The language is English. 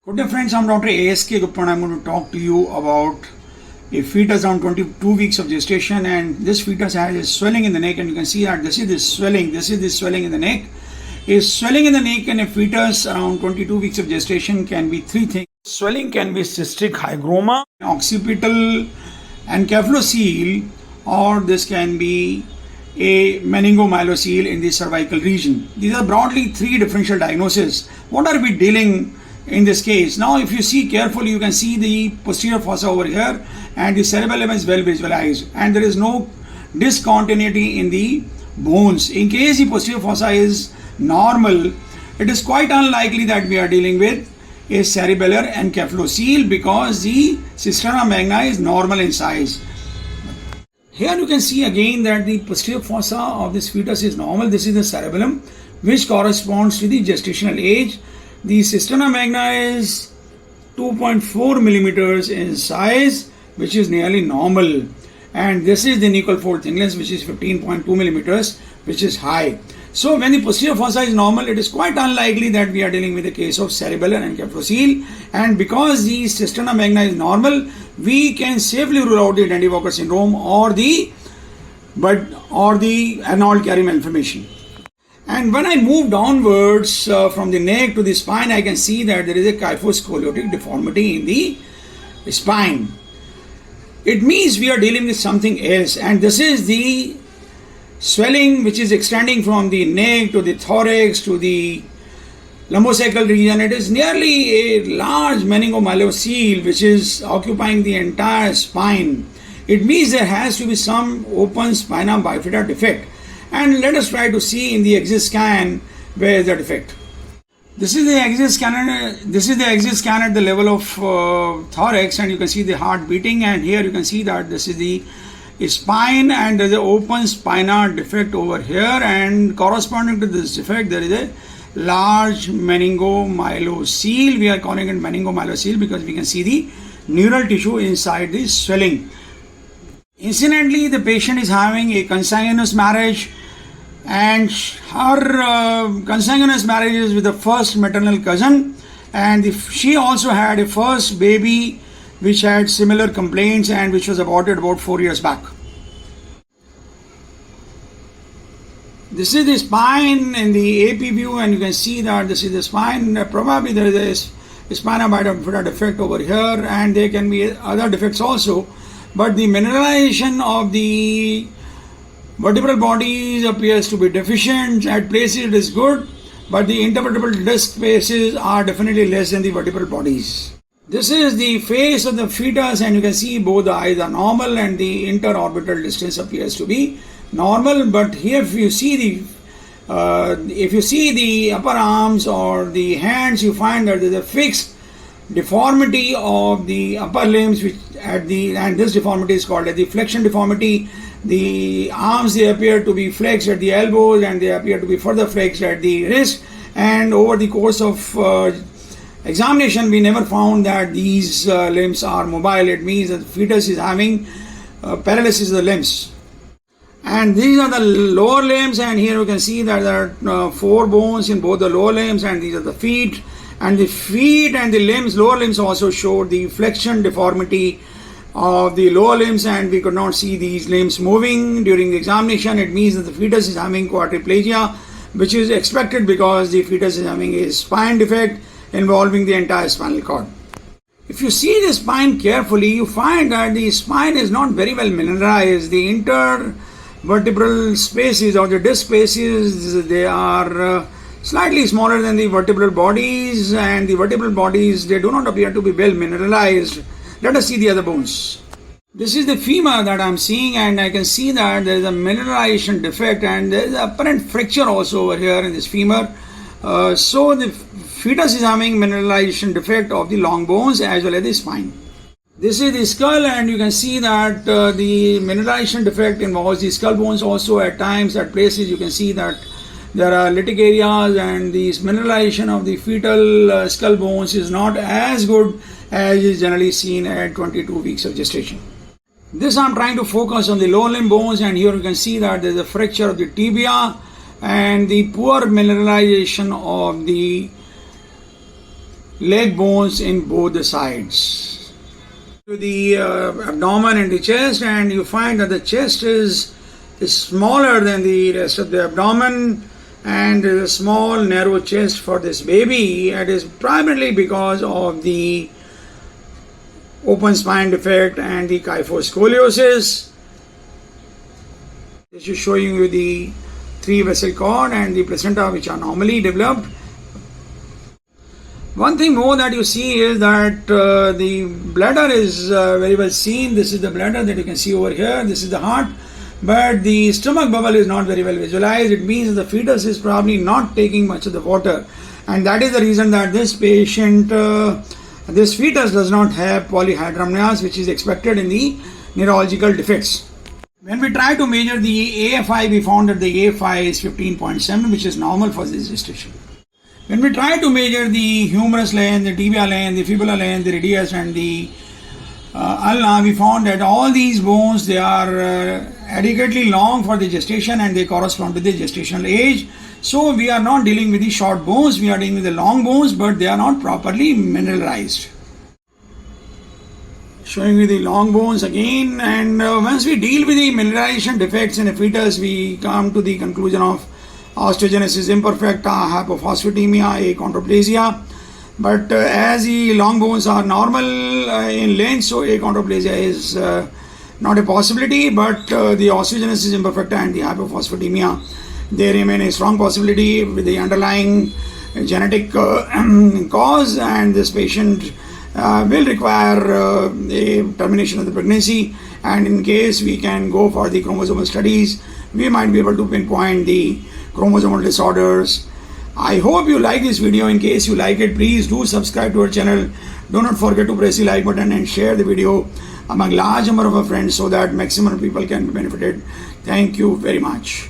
Good day friends, I'm Dr. A.S.K. Gupta and I'm going to talk to you about a fetus around 22 weeks of gestation, and this fetus has a swelling in the neck, and you can see that this is the swelling in the neck. A swelling in the neck in a fetus around 22 weeks of gestation can be three things. Swelling can be cystic hygroma, occipital encephalocele, or this can be a meningomyelocele in the cervical region. These are broadly three differential diagnoses. What are we dealing in this case? Now if you see carefully, you can see the posterior fossa over here and the cerebellum is well visualized, and there is no discontinuity in the bones. In case the posterior fossa is normal, it is quite unlikely that we are dealing with a cerebellar encephalocele because the cisterna magna is normal in size. Here you can see again that the posterior fossa of this fetus is normal. This is the cerebellum, which corresponds to the gestational age. The cisterna magna is 2.4 millimeters in size, which is nearly normal. And this is the nuchal fold thickness, which is 15.2 millimeters, which is high. So when the posterior fossa is normal, it is quite unlikely that we are dealing with a case of cerebellar encephalocele. And because the cisterna magna is normal, we can safely rule out the Dandy-Walker syndrome or the Arnold Chiari malformation. And when I move downwards from the neck to the spine, I can see that there is a kyphoscoliotic deformity in the spine. It means we are dealing with something else, and this is the swelling which is extending from the neck to the thorax to the lumbosacral region. It is nearly a large meningomyelocele which is occupying the entire spine. It means there has to be some open spina bifida defect. And let us try to see in the exit scan where is the defect. This is the exit scan at the level of thorax, and you can see the heart beating, and here you can see that this is the spine and there is an open spina defect over here, and corresponding to this defect there is a large meningomyelocele. We are calling it meningomyelocele because we can see the neural tissue inside the swelling. Incidentally, the patient is having a consanguineous marriage, and her consanguineous marriage is with the first maternal cousin, and she also had a first baby which had similar complaints and which was aborted about 4 years back. This is the spine in the AP view, and you can see that this is the spine. Probably there is a spina bifida defect over here, and there can be other defects also. But the mineralization of the vertebral bodies appears to be deficient. At places it is good, but the intervertebral disc spaces are definitely less than the vertebral bodies. This is the face of the fetus, and you can see both the eyes are normal and the interorbital distance appears to be normal. But here if you see the upper arms or the hands, you find that there is a fixed deformity of the upper limbs, and this deformity is called as the flexion deformity. The arms, they appear to be flexed at the elbows, and they appear to be further flexed at the wrist. And over the course of examination, we never found that these limbs are mobile. It means that the fetus is having paralysis of the limbs. And these are the lower limbs, and here you can see that there are 4 bones in both the lower limbs, and these are the feet. And the feet and the limbs, lower limbs also showed the flexion deformity of the lower limbs, and we could not see these limbs moving during the examination. It means that the fetus is having quadriplegia, which is expected because the fetus is having a spine defect involving the entire spinal cord. If you see the spine carefully, you find that the spine is not very well mineralized. The intervertebral spaces or the disc spaces, they are slightly smaller than the vertebral bodies, and the vertebral bodies, they do not appear to be well mineralized. Let us see the other bones. This is the femur that I am seeing, and I can see that there is a mineralization defect, and there is an apparent fracture also over here in this femur. So the fetus is having mineralization defect of the long bones as well as the spine. This is the skull, and you can see that the mineralization defect involves the skull bones also. At times, at places, you can see that there are lytic areas, and the mineralization of the fetal skull bones is not as good as is generally seen at 22 weeks of gestation. This I am trying to focus on the lower limb bones, and here you can see that there is a fracture of the tibia and the poor mineralization of the leg bones in both the sides. To the abdomen and the chest, and you find that the chest is smaller than the rest of the abdomen, and there is a small narrow chest for this baby. It is primarily because of the open spine defect and the kyphoscoliosis. This is showing you the 3 vessel cord and the placenta, which are normally developed. One thing more that you see is that the bladder is very well seen. This is the bladder that you can see over here. This is the heart. But the stomach bubble is not very well visualized. It means the fetus is probably not taking much of the water. And that is the reason that this patient, this fetus does not have polyhydramnios, which is expected in the neurological defects. When we try to measure the AFI, we found that the AFI is 15.7, which is normal for this gestation. When we try to measure the humerus length, the tibia length, the fibula length, the radius and the ulna, we found that all these bones, they are adequately long for the gestation and they correspond to the gestational age. So we are not dealing with the short bones, we are dealing with the long bones, but they are not properly mineralized. Showing you the long bones again, and once we deal with the mineralization defects in a fetus, we come to the conclusion of osteogenesis imperfecta, hypophosphatemia, achondroplasia. But as the long bones are normal in length, so achondroplasia is not a possibility, but the osteogenesis imperfecta and the hypophosphatemia, they remain a strong possibility with the underlying genetic cause, and this patient will require a termination of the pregnancy, and in case we can go for the chromosomal studies, we might be able to pinpoint the chromosomal disorders. I hope you like this video. In case you like it, please do subscribe to our channel. Do not forget to press the like button and share the video among large number of our friends so that maximum people can be benefited. Thank you very much.